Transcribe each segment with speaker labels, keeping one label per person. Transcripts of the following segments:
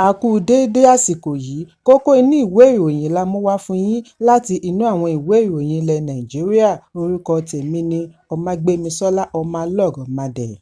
Speaker 1: A kú déédé àsìkò yìí, kókó inú ìwé ìròyìn la mú wá fún yín láti inú àwọn ìwé ìròyìn ilẹ̀ Nàìjíríà. Orúkọ tèmi ni Ọmágbémisọ́lá Ọmọlọ́rọ̀mọdẹ̀.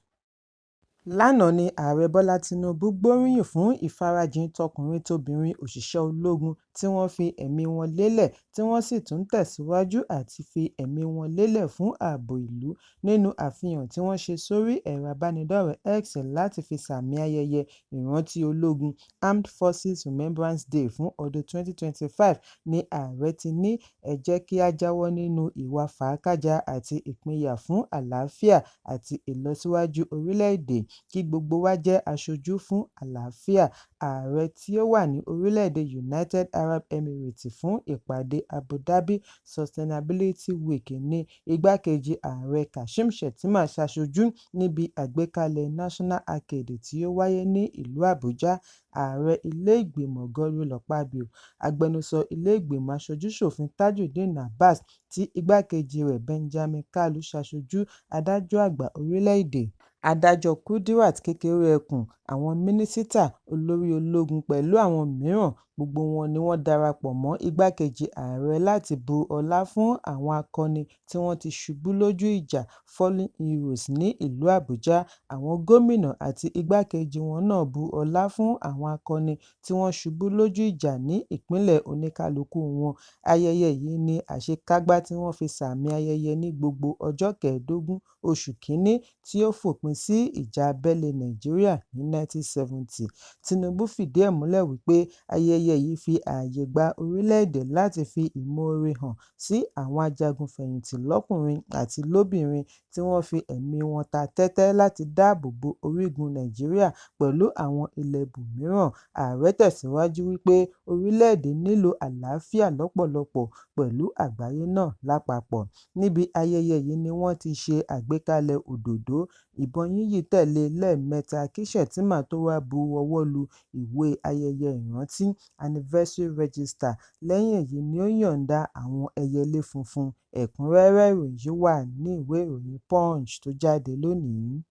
Speaker 1: Lánàá ni Ààrẹ Bọ́lá Tinubu gbóríyìn fún ìfarajìn tọkùnrin tóbìnrin òṣìṣẹ́ ológun tí wọ́n fi ẹ̀mí wọn lélẹ̀ tí wọ́n sì tún tẹ̀síwájú àti fi ẹ̀mí wọn lélẹ̀ fún ààbò ìlú nínú àfihàn tí wọ́n ṣe sórí ẹ̀rọ abánidọ́rẹ̀ẹ́ X láti fi sààmì ayẹyẹ ìrántí ológun Armed Forces Remembrance Day fún ọdún 2025 ni ààrẹ ti ní ẹ jẹ́ kí a jáwọ́ nínú ìwà fàákájà àti ìpínyà fún àlàáfíà àti ìlọsíwájú orílẹ̀-èdè, kí gbogbo wa jẹ́ aṣojú fún àlàáfíà. Ààrẹ tí ó wà ní orílẹ̀-èdè United Arab Emirates fún ìpàdé Abu Dhabi Sustainability Week ní igbákejì ààrẹ Kashim Shettima ṣaṣojú níbi àgbékalẹ̀ National Arcade tí ó wáyé ní ìlú Àbújá. Ààrẹ ilé-ìgbìmọ̀ Godswill Akpabio, agbẹnusọ ilé-ìgbìmọ̀ aṣojú-ṣòfin Tajudeen Abbas tí igbákejì rẹ̀ Benjamin Kalu ṣaṣojú, adájọ́ àgbà orílẹ̀-èdè, adájọ́ Kudirat Kékeré-Ekun, àwọn mínísítà, olórí ológun pẹ̀lú àwọn mìíràn, gbogbo wọn ni wọ́n darapọ̀ mọ́ igbákejì ààrẹ láti bu ọlá fún àwọn akọni tí wọ́n ti ṣubú lójú ìjà Fallen Heroes ní ìlú Àbújá. Àwọn gómìnà àti igbákejì wọn náà bu ọlá fún àwọn akọni tí wọ́n ṣubú lójú ìjà ní ìpínlẹ̀ oníkálukú wọn. Ayẹyẹ yìí ni àṣekágbá tí wọ́n fi sààmì ayẹyẹ ní gbogbo ọjọ́ 15 oṣù Kínní tí ó fòpin sí ìjà abẹ́lé Nàìjíríà ní 1970. Tinubu fìdí ẹ̀ múlẹ̀ wípé ayẹyẹ yìí fi ààyè gba orílẹ̀-èdè láti fi ìmoore hàn sí àwọn ajagun-fẹ̀yìntì lọ́kùnrin àti lóbìnrin tí wọ́n fi ẹ̀mí wọn ta tẹ́tẹ́ láti dáàbò bo orígun Nàìjíríà pẹ̀lú àwọn ilẹ̀ ibòmíràn. Ààrẹ tẹ̀síwájú wípé orílẹ̀-èdè nílò àlàáfíà lọ́pọ̀lọpọ̀ pẹ̀lú àgbáyé náà lápapọ̀. Níbi ayẹyẹ yìí ni wọ́n ti ṣe àgbékalẹ̀ òdòdó, ìbọn yínyìn tẹ̀lé lẹ́ẹ̀mẹta kí Shettima tó wá bu ọwọ́ lu ìwé ayẹyẹ ìrántí Anniversary Register. Lẹ́yìn èyí ni ó yọ̀ǹda àwọn ẹyẹlé funfun. Ẹ̀kúnrẹ́rẹ́ ìròyìn wà ní ìwé ìròyìn Punch tó jáde lónìí.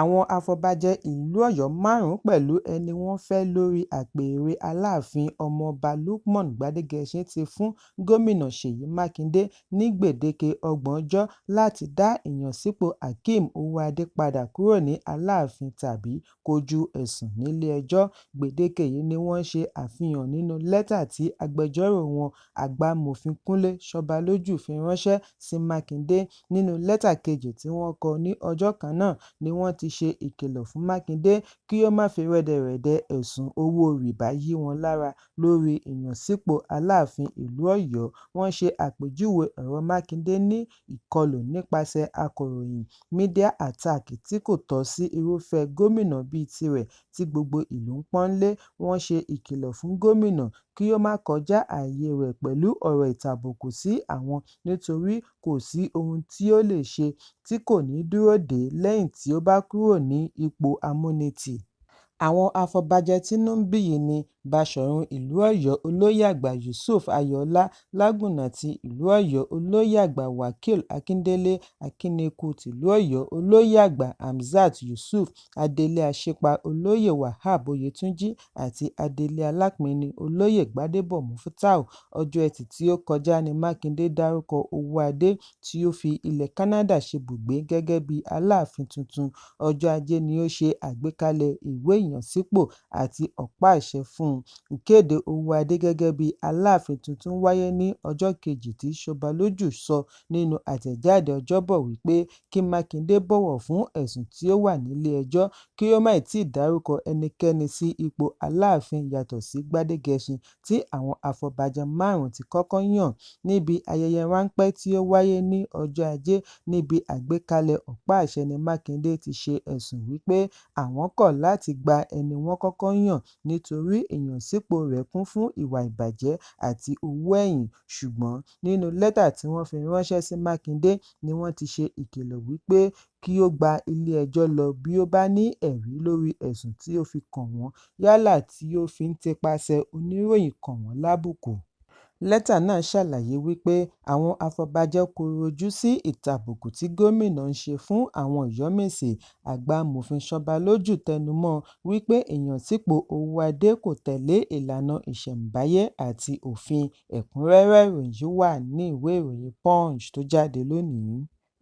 Speaker 1: Àwọn afọbajẹ ìlú Ọ̀yọ́ 5 pẹ̀lú ẹni wọ́n fẹ́ lórí àpèrè Aláàfin Ọmọọba Lukman Gbádégẹṣin ti fún Gómìnà Ṣèyí Mákindé ní gbèdéke 30 ọjọ́ láti dá ìyànsípò Hakeem Owóadé padà kúrò ní Aláàfin tàbí kojú ẹ̀sùn nílé-ẹjọ́. Gbèdéke yìí ni wọ́n ṣe àfihàn nínú lẹ́tà tí agbẹjọ́rò wọn Àgbàmọ̀fin Kúnlé Ṣọbalójú fi ránṣẹ́ sí Mákindé. Nínú lẹ́tà kejì tí wọ́n kọ ní ọjọ́ kan náà ni wọ́n ti ṣe ìkìlọ̀ fún Mákindé kí ó má fi rẹ́dẹ̀rẹ̀dẹ̀ ẹ̀sùn owó rìbá yí wọn lára lórí ìyànsípò Aláàfin ìlú Ọ̀yọ́. Wọ́n ṣe àpèjúwe ọ̀rọ̀ Mákindé ní ìkọlù nípasẹ̀ akọ̀ròyìn, media attack tí kò tọ́ sí irúfẹ́ gómìnà bíi tirẹ̀ tí gbogbo ìlú ń pọ́nlé. Wọ́n ṣe ìkìlọ̀ fún gómìnà kí ó má kọjá ààyè rẹ̀ pẹ̀lú ọ̀rọ̀ ìtàbùkù sí àwọn nítorí kò sí ohun tí ó lè ṣe tí kò ní dúró dè é lẹ́yìn tí ó bá kúrò ní ipò amúnitì. Àwọn afọbajẹ tínú ń bí yìí ni Báṣọ̀run ìlú Ọ̀yọ́ Olóyè àgbà Yusuf Ayọ̀ọ́lá, Lágùnná ti ìlú Ọ̀yọ́ Olóyè àgbà Wákíl Akíndélé, Akínnekú tìlú Ọ̀yọ́ Olóyè àgbà Hamzat Yusuf, Adelé Aṣípa Olóyè Wahab Oyètúnjí àti Adelé Alápinni Olóyè Gbádébò Mufútàù. Ọjọ́ Ẹtì tí ó kọjá ní Mákindé dárúkọ Owóadé tí ó fi ilẹ̀ Canada ṣebùgbé gẹ́gẹ́ bí Aláàfin tuntun. Ọjọ́ Ajé ni ó ṣe àgbékalẹ̀ ìwé ìyànsípò àti ọ̀pá àṣẹ fún un. Ìkéde Owóadé gẹ́gẹ́ bí Aláàfin tuntun wáyé ní ọjọ́ kejì tí Ṣọbalójú sọ nínú àtẹ̀jáde Ọjọ́bọ̀ wípé kí Mákindé bọ̀wọ̀ fún ẹ̀sùn tí ó wà nílé-ẹjọ́, kí ó má tíì dárúkọ ẹnikẹ́ni sí ipò Aláàfin yàtọ̀ sí Gbádégẹṣin tí àwọn afọbajẹ 5 ti kọ́kọ́ yàn. Níbi ayẹyẹ ráńpẹ́ tí ó wáyé ní ọjọ́ Ajé níbi àgbékalẹ̀ ọ̀pá àṣẹ ni Mákindé ti ṣe ẹ̀sùn wípé àwọn kọ̀ láti gba ẹni wọ́n kọ́kọ́ yàn nítorí ìyànsípò rẹ̀ kún fún ìwà ìbàjẹ́ àti owó ẹ̀yìn. Ṣùgbọ́n nínú lẹ́tà tí wọ́n fi ránṣẹ́ sí Mákindé ni wọ́n ti ṣe ìkìlọ̀ wípé kí ó gba ilé-ẹjọ́ lọ bí ó bá ní ẹ̀rí lórí ẹ̀sùn tí ó fi kàn wọ́n, yálà tí ó fi ń tipasẹ̀ oníròyìn kàn wọ́n lábùkù. Lẹ́tà náà ṣàlàyé wípé àwọn afọbajẹ kọ̀ròojú sí ìtàbùkù tí gómìnà ń ṣe fún àwọn Ìyọ̀mèsì. Àgbà amòfin Sanbàlójú tẹnumọ́ wípé ìyànsípò Owóadé kò tẹ̀lé ìlànà ìṣẹ̀ǹbáyé àti òfin. Ẹ̀kúnrẹ́rẹ́ ìròyìn yìí wà ní ìwé ìròyìn Punch tó jáde lónìí.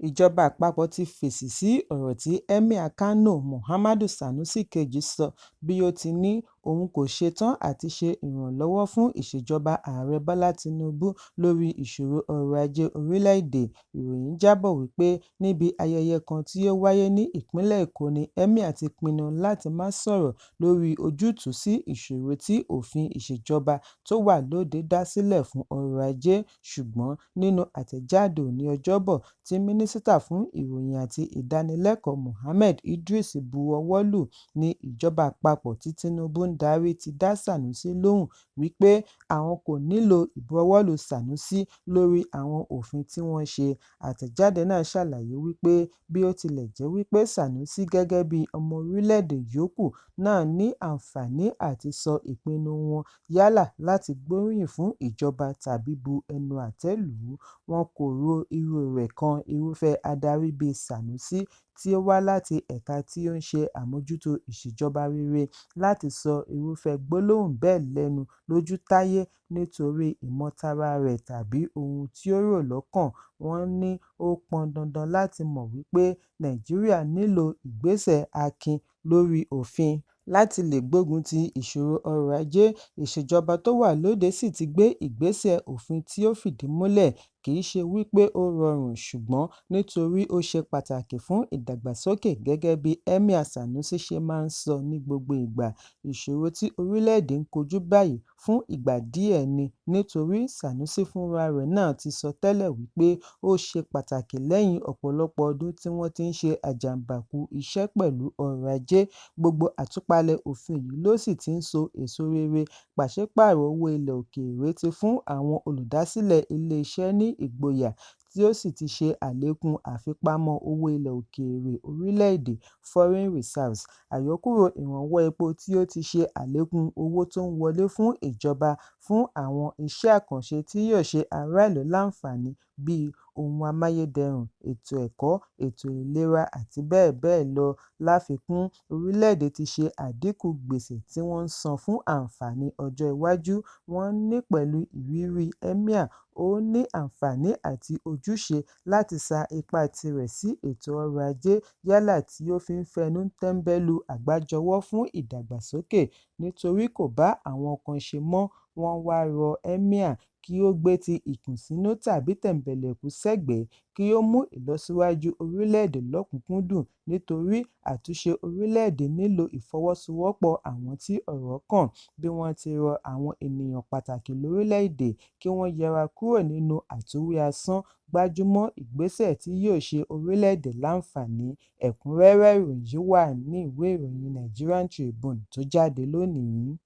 Speaker 1: Ìjọba àpapọ̀ ti fèsì sí ọ̀rọ̀ tí Emir Kano Muhammadu Sanusi kejì sọ bí ó ti ní òun kò ṣetán àti ṣe ìrànlọ́wọ́ fún ìṣèjọba ààrẹ Bọ́lá Tinubu lórí ìṣòro ọrọ̀ ajé orílẹ̀-èdè. Ìròyìn jábọ̀ wípé níbi ayẹyẹ kan tí ó wáyé ní ìpínlẹ̀ Èkó ni Emir ti pinnu láti má sọ̀rọ̀ lórí ojútùú sí ìṣòro tí òfin ìṣèjọba tó wà lóde dá sílẹ̀ fún ọrọ̀ ajé. Ṣùgbọ́n nínú àtẹ̀jáde òní Ọjọ́bọ̀ tí Mínísítà fún Ìròyìn àti Ìdánilẹ́kọ̀ọ́ Mohammed Idris buọwọ́ lù ní ìjọba àpapọ̀ tí Tinubu ń darí ti dá Sanusi lóhùn wípé àwọn kò nílò ìbuwọ́lù Sanusi lórí àwọn òfin tí wọ́n ṣe. Àtẹ̀jáde náà ṣàlàyé wípé bí ó tilẹ̀ jẹ́ wípé Sanusi gẹ́gẹ́ bí ọmọ orílẹ̀-èdè yòókù náà ní àǹfààní àti sọ ìpinnu wọn yálà láti gbóríyìn fún ìjọba tàbí bu ẹnu àtẹ́ lù ú, wọn kò ro irú rẹ̀ kan irúfẹ́ adarí bíi Sanusi tí ó wá láti ẹ̀ka tí ó ń ṣe àmójútó ìṣèjọba rere láti sọ irúfẹ́ gbólóhùn bẹ́ẹ̀ lẹ́nu lójútáyé nítorí ìmọtara rẹ̀ tàbí ohun tí ó rò lọ́kàn. Wọ́n ní ó pọn dandan láti mọ̀ wípé Nàìjíríà nílò ìgbésẹ̀ akin lórí òfin láti lè gbógun ti ìṣòro ọrọ̀ ajé. Ìṣèjọba tó wà lóde sì ti gbé ìgbésẹ̀ òfin tí ó fìdí múlẹ̀. Kì í ṣe wípé ó rọrùn ṣùgbọ́n nítorí ó ṣe pàtàkì fún ìdàgbàsókè gẹ́gẹ́ bí Emir Sanusi ṣe máa ń sọ ní gbogbo ìgbà. Ìṣòro tí orílẹ̀-èdè ń kojú báyìí fún ìgbà díẹ̀ ni nítorí Sanusi fúnra rẹ̀ náà ti sọ tẹ́lẹ̀ wípé ó ṣe pàtàkì lẹ́yìn ọ̀pọ̀lọpọ̀ ọdún tí wọ́n ti ń ṣe àjàǹbàkù iṣẹ́ pẹ̀lú ọrọ̀ ajé. Gbogbo àtúpalẹ̀ òfin yìí ló sì ti ń so èso rere. Pàṣípààrọ̀ owó ilẹ̀ òkèèrè ti fún àwọn olùdásílẹ̀ ilé-iṣẹ́ ní ìgboyà tí ó sì ti ṣe àlékún àfipamọ́ owó ilẹ̀ òkèèrè orílẹ̀-èdè foreign reserves. Àyọkúrò ìrànwọ́ epo tí ó ti ṣe àlékún owó tó ń wọlé fún ìjọba fún àwọn iṣẹ́ àkànṣe tí yóò ṣe ará ìlú láǹfààní bíi ohun amáyédẹrùn, ètò ẹ̀kọ́, ètò ìlera àti bẹ́ẹ̀ bẹ́ẹ̀ lọ. Láfikún, orílẹ̀-èdè ti ṣe àdínkù gbèsè tí wọ́n ń san fún àǹfààní ọjọ́ iwájú. Wọ́n ní pẹ̀lú ìrírí Emir, ó ní àǹfààní àti ojúṣe láti sa ipá tirẹ̀ sí ètò ọrọ̀ ajé yálà tí ó fi ń fẹnu tẹ́ńbẹ́lú àgbájọwọ́ fún ìdàgbàsókè nítorí kò bá àwọn kan ṣe mọ́. Wọ́n wá rọ Emir kí ó gbé ti ìkùnsínú tàbí tẹ̀mbẹ̀lẹ̀kun sẹ́gbẹ̀ẹ́ kí ó mú ìlọsíwájú orílẹ̀-èdè lọ́kùnkúndùn nítorí àtúnṣe orílẹ̀-èdè nílò ìfọwọ́sowọ́pọ̀ àwọn tí ọ̀rọ̀ kàn. Bí wọ́n ti rọ àwọn ènìyàn pàtàkì lórílẹ̀-èdè kí wọ́n yẹra kúrò nínú àtúnwí asán, gbájúmọ́ ìgbésẹ̀ tí yóò ṣe orílẹ̀-èdè láǹfààní. Ẹ̀kúnrẹ́rẹ́ ìròyìn yìí wà ní ìwé ìròyìn Nigerian Tribune tó jáde lónìí.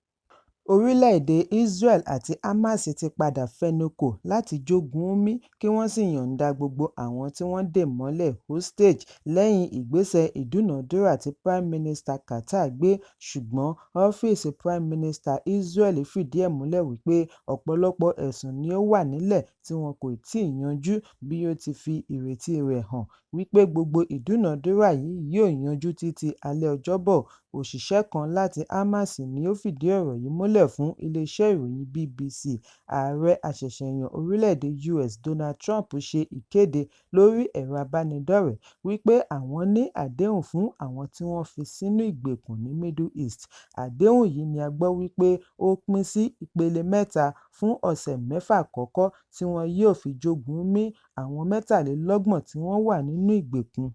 Speaker 1: Orílẹ̀-èdè Israel àti Hamas ti padà fẹnukò láti jogun omi kí wọ́n sì yọ̀ǹda gbogbo àwọn tí wọ́n dè mọ́lẹ̀ hostage lẹ́yìn ìgbésẹ̀ ìdúnàádúrà tí Prime Minister Qatar gbé. Ṣùgbọ́n ọ́fíìsì Prime Minister Israel fìdí ẹ̀ múlẹ̀ wípé ọ̀pọ̀lọpọ̀ ẹ̀sùn ni ó wà nílẹ̀ tí wọn kò tíì yanjú, bí ó ti fi ìrètí rẹ̀ hàn wípé gbogbo ìdúnàádúrà yìí yóò yanjú títí alẹ́ Ọjọ́bọ̀. Òṣìṣẹ́ kan láti Hamas ni ó fìdí ọ̀rọ̀ yìí múlẹ̀ fún iléeṣẹ́ ìròyìn BBC. Ààrẹ àṣẹ̀ṣẹ̀yàn orílẹ̀-èdè US Donald Trump ṣe ìkéde lórí ẹ̀rọ abánidọ́rẹ̀ẹ́ wípé àwọn ní àdéhùn fún àwọn tí wọ́n fi sínú ìgbèkùn ní Middle East. Àdéhùn yìí ni a gbọ́ wípé ó pín sí ìpele mẹ́ta fún ọ̀sẹ̀ 6 àkọ́kọ́ tí wọn yóò fi jogun mí àwọn 23 tí wọ́n wà nínú ìgbèkùn.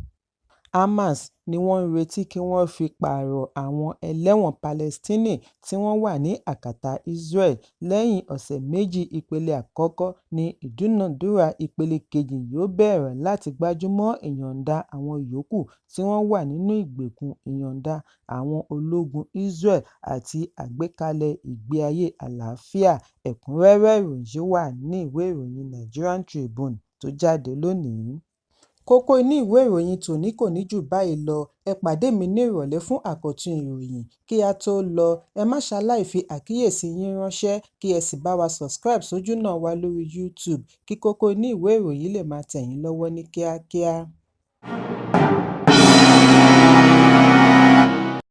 Speaker 1: Hamas ni wọ́n ń retí kí wọ́n fi pààrọ̀ àwọn ẹlẹ́wọ̀n Palestine tí wọ́n wà ní àkàtà Israel. Lẹ́yìn ọ̀sẹ̀ 2 ìpele àkọ́kọ́ ni ìdúnàádúrà ìpele kejì yóò bẹ̀rẹ̀ láti gbájúmọ́ ìyọ̀ǹda àwọn yòókù tí wọ́n wà nínú ìgbèkùn, ìyọ̀ǹda àwọn ológun Israel àti àgbékalẹ̀ ìgbé ayé àlàáfíà. Ẹ̀kúnrẹ́rẹ́ ìròyìn yìí wà ní ìwé ìròyìn Nigerian Tribune tó jáde lónìí. Kókó inú ìwé ìròyìn tòní kò ní jù báyìí lọ. Ẹ pàdé mi ní ìrọ̀lẹ́ fún àkọ́tún ìròyìn. Kí a tó lọ, ẹ má ṣaláì fi àkíyèsí yín ránṣẹ́ kí ẹ sì bá wa subscribe sójúnà wa lórí YouTube kí kókó inú ìwé ìròyìn lè máa tẹ̀ yín lọ́wọ́ ní kíákíá.